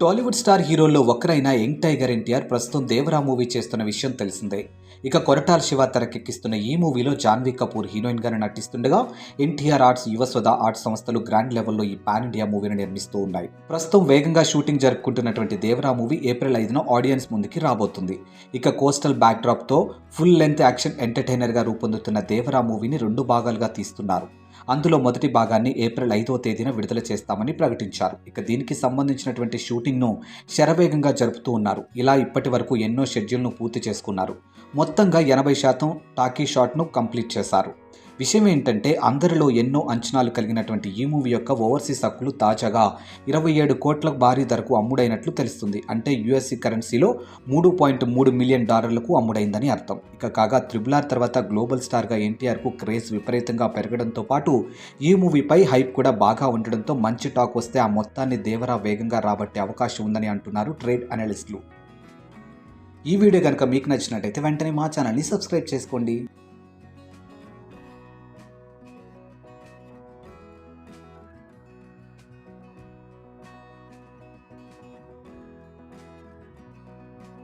Tollywood star హీరోల్లో ఒకరైన young tiger NTR ప్రస్తుతం Devara movie చేస్తున్న విషయం తెలిసిందే. ఇక కొరటాల శివ తెరకెక్కిస్తున్న ఈ మూవీలో జాన్వీ కపూర్ హీరోయిన్ గానే నటిస్తుండగా ఎన్టీఆర్ ఆర్ట్స్, యువసుధ ఆర్ట్స్ సంస్థలు గ్రాండ్ లెవెల్లో ఈ పాన్ ఇండియా మూవీని నిర్మిస్తూ ఉన్నాయి. ప్రస్తుతం వేగంగా షూటింగ్ జరుపుకుంటున్నటువంటి దేవరా మూవీ ఏప్రిల్ 5న ఆడియన్స్ ముందుకి రాబోతుంది. ఇక కోస్టల్ బ్యాక్ డ్రాప్ తో ఫుల్ లెంత్ యాక్షన్ ఎంటర్టైనర్ గా రూపొందుతున్న దేవరా మూవీని 2 భాగాలుగా తీస్తున్నారు. అందులో మొదటి భాగాన్ని ఏప్రిల్ 5వ తేదీన విడుదల చేస్తామని ప్రకటించారు. ఇక దీనికి సంబంధించినటువంటి షూటింగ్ను శరవేగంగా జరుపుతూ ఉన్నారు. ఇలా ఇప్పటి వరకు ఎన్నో షెడ్యూల్ను పూర్తి చేసుకున్నారు. మొత్తంగా 80% టాకీ షాట్ను కంప్లీట్ చేశారు. విషయం ఏంటంటే అందరిలో ఎన్నో అంచనాలు కలిగినటువంటి ఈ మూవీ యొక్క ఓవర్సీస్ హక్కులు తాజాగా 27 కోట్ల భారీ ధరకు అమ్ముడైనట్లు తెలుస్తుంది. అంటే యుఎస్సి కరెన్సీలో $3.3 మిలియన్ అమ్ముడైందని అర్థం. ఇక కాగా RRR తర్వాత గ్లోబల్ స్టార్గా ఎన్టీఆర్కు క్రేజ్ విపరీతంగా పెరగడంతో పాటు ఈ మూవీపై హైప్ కూడా బాగా ఉండడంతో మంచి టాక్ వస్తే ఆ మొత్తాన్ని దేవరా వేగంగా రాబట్టే అవకాశం ఉందని అంటున్నారు ట్రేడ్ అనలిస్టులు. ఈ వీడియో కనుక మీకు నచ్చినట్టయితే వెంటనే మా ఛానల్ని సబ్స్క్రైబ్ చేసుకోండి.